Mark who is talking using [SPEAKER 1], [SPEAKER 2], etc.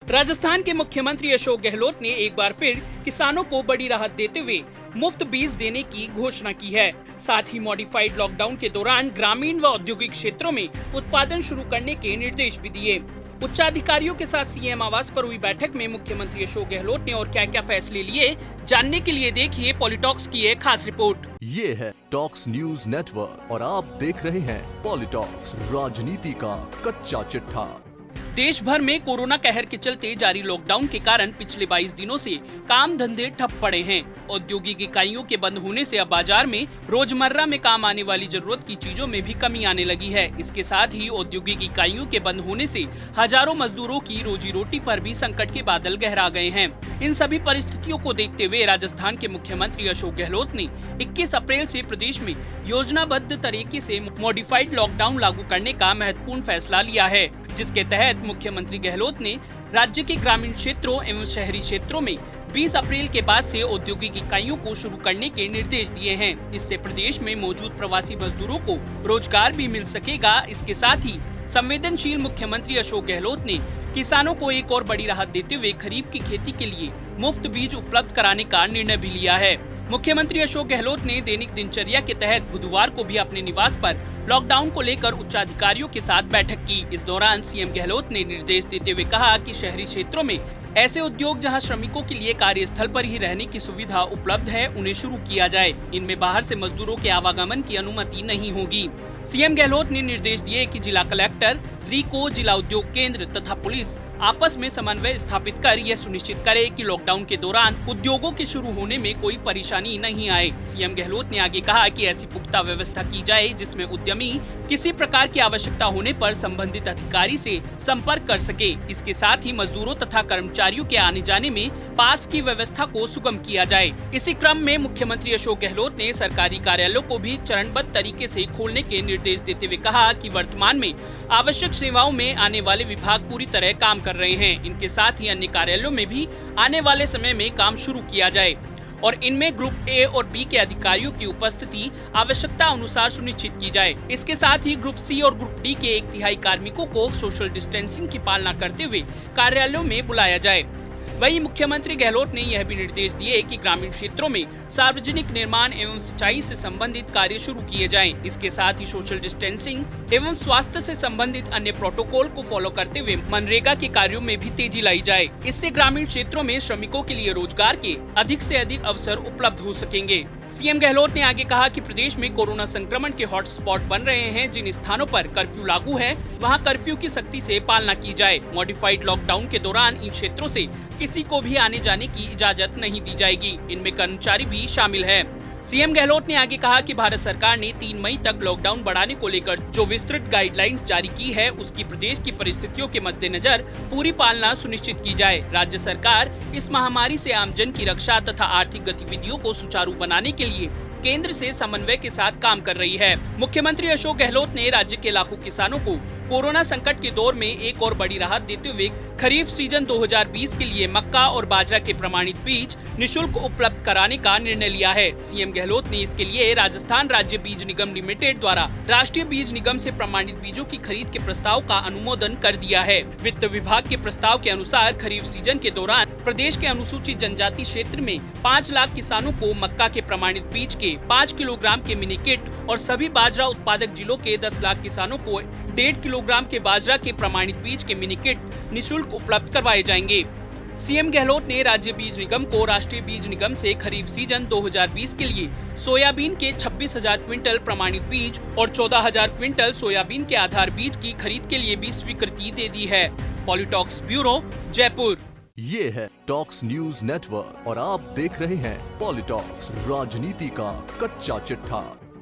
[SPEAKER 1] राजस्थान के मुख्यमंत्री अशोक गहलोत ने एक बार फिर किसानों को बड़ी राहत देते हुए मुफ्त बीज देने की घोषणा की है। साथ ही मॉडिफाइड लॉकडाउन के दौरान ग्रामीण व औद्योगिक क्षेत्रों में उत्पादन शुरू करने के निर्देश भी दिए। उच्चाधिकारियों के साथ सीएम आवास पर हुई बैठक में मुख्यमंत्री अशोक गहलोत ने और क्या क्या फैसले लिए, जानने के लिए देखिए पॉलिटॉक्स की एक खास रिपोर्ट।
[SPEAKER 2] ये है टॉक्स न्यूज नेटवर्क और आप देख रहे हैं पॉलिटॉक्स, राजनीति का कच्चा चिट्ठा।
[SPEAKER 1] देश भर में कोरोना कहर के चलते जारी लॉकडाउन के कारण पिछले 22 दिनों से काम धंधे ठप पड़े हैं। औद्योगिक इकाइयों के बंद होने से अब बाजार में रोजमर्रा में काम आने वाली जरूरत की चीजों में भी कमी आने लगी है। इसके साथ ही औद्योगिक इकाइयों के बंद होने से हजारों मजदूरों की रोजी रोटी पर भी संकट के बादल गहरा गए हैं। इन सभी परिस्थितियों को देखते हुए राजस्थान के मुख्यमंत्री अशोक गहलोत ने 21 अप्रैल से प्रदेश में योजनाबद्ध तरीके से मॉडिफाइड लॉकडाउन लागू करने का महत्वपूर्ण फैसला लिया है, जिसके तहत मुख्यमंत्री गहलोत ने राज्य के ग्रामीण क्षेत्रों एवं शहरी क्षेत्रों में 20 अप्रैल के बाद से औद्योगिक इकाइयों को शुरू करने के निर्देश दिए हैं। इससे प्रदेश में मौजूद प्रवासी मजदूरों को रोजगार भी मिल सकेगा। इसके साथ ही संवेदनशील मुख्यमंत्री अशोक गहलोत ने किसानों को एक और बड़ी राहत देते हुए खरीफ की खेती के लिए मुफ्त बीज उपलब्ध कराने का निर्णय भी लिया है। मुख्यमंत्री अशोक गहलोत ने दैनिक दिनचर्या के तहत बुधवार को भी अपने निवास पर लॉकडाउन को लेकर उच्चाधिकारियों के साथ बैठक की। इस दौरान सीएम गहलोत ने निर्देश देते हुए कहा कि शहरी क्षेत्रों में ऐसे उद्योग जहां श्रमिकों के लिए कार्यस्थल पर ही रहने की सुविधा उपलब्ध है, उन्हें शुरू किया जाए। इनमें बाहर से मजदूरों के आवागमन की अनुमति नहीं होगी। सीएम गहलोत ने निर्देश दिए कि जिला कलेक्टर, रीको, जिला उद्योग केंद्र तथा पुलिस आपस में समन्वय स्थापित कर यह सुनिश्चित करे कि लॉकडाउन के दौरान उद्योगों के शुरू होने में कोई परेशानी नहीं आए। सीएम गहलोत ने आगे कहा कि ऐसी पुख्ता व्यवस्था की जाए जिसमें उद्यमी किसी प्रकार की आवश्यकता होने पर संबंधित अधिकारी से संपर्क कर सके। इसके साथ ही मजदूरों तथा कर्मचारियों के आने जाने में पास की व्यवस्था को सुगम किया जाए। इसी क्रम में मुख्यमंत्री अशोक गहलोत ने सरकारी कार्यालयों को भी चरणबद्ध तरीके से खोलने के निर्देश देते हुए कहा कि वर्तमान में आवश्यक सेवाओं में आने वाले विभाग पूरी तरह काम कर रहे हैं। इनके साथ ही अन्य कार्यालयों में भी आने वाले समय में काम शुरू किया जाए और इनमें ग्रुप ए और बी के अधिकारियों की उपस्थिति आवश्यकता अनुसार सुनिश्चित की जाए। इसके साथ ही ग्रुप सी और ग्रुप डी के 1/3 कार्मिकों को सोशल डिस्टेंसिंग की पालना करते हुए कार्यालयों में बुलाया जाए। वहीं मुख्यमंत्री गहलोत ने यह भी निर्देश दिए कि ग्रामीण क्षेत्रों में सार्वजनिक निर्माण एवं सिंचाई से संबंधित कार्य शुरू किए जाएं। इसके साथ ही सोशल डिस्टेंसिंग एवं स्वास्थ्य से संबंधित अन्य प्रोटोकॉल को फॉलो करते हुए मनरेगा के कार्यों में भी तेजी लाई जाए। इससे ग्रामीण क्षेत्रों में श्रमिकों के लिए रोजगार के अधिक से अधिक अवसर उपलब्ध हो सकेंगे। सीएम गहलोत ने आगे कहा कि प्रदेश में कोरोना संक्रमण के हॉटस्पॉट बन रहे हैं। जिन स्थानों पर कर्फ्यू लागू है, वहां कर्फ्यू की सख्ती से पालना की जाए। मॉडिफाइड लॉकडाउन के दौरान इन क्षेत्रों से किसी को भी आने जाने की इजाजत नहीं दी जाएगी। इनमें कर्मचारी भी शामिल है। सीएम गहलोत ने आगे कहा कि भारत सरकार ने 3 मई तक लॉकडाउन बढ़ाने को लेकर जो विस्तृत गाइडलाइंस जारी की है, उसकी प्रदेश की परिस्थितियों के मद्देनजर पूरी पालना सुनिश्चित की जाए। राज्य सरकार इस महामारी से आमजन की रक्षा तथा आर्थिक गतिविधियों को सुचारू बनाने के लिए केंद्र से समन्वय के साथ काम कर रही है। मुख्यमंत्री अशोक गहलोत ने राज्य के लाखों किसानों को कोरोना संकट के दौर में एक और बड़ी राहत देते हुए खरीफ सीजन 2020 के लिए मक्का और बाजरा के प्रमाणित बीज निशुल्क उपलब्ध कराने का निर्णय लिया है। सीएम गहलोत ने इसके लिए राजस्थान राज्य बीज निगम लिमिटेड द्वारा राष्ट्रीय बीज निगम से प्रमाणित बीजों की खरीद के प्रस्ताव का अनुमोदन कर दिया है। वित्त विभाग के प्रस्ताव के अनुसार खरीफ सीजन के दौरान प्रदेश के अनुसूचित जनजाति क्षेत्र में 5 लाख किसानों को मक्का के प्रमाणित बीज के 5 किलोग्राम के मिनी किट और सभी बाजरा उत्पादक जिलों के 10 लाख किसानों को 1.5 किलोग्राम के बाजरा के प्रमाणित बीज के मिनी किट निशुल्क उपलब्ध करवाए जाएंगे। सीएम गहलोत ने राज्य बीज निगम को राष्ट्रीय बीज निगम से खरीफ सीजन 2020 के लिए सोयाबीन के 26,000 क्विंटल प्रमाणित बीज और 14,000 क्विंटल सोयाबीन के आधार बीज की खरीद के लिए भी स्वीकृति दे दी है। पॉलिटॉक्स ब्यूरो, जयपुर।
[SPEAKER 2] ये है टॉक्स न्यूज नेटवर्क और आप देख रहे हैं पॉलिटॉक्स, राजनीति का कच्चा चिट्ठा।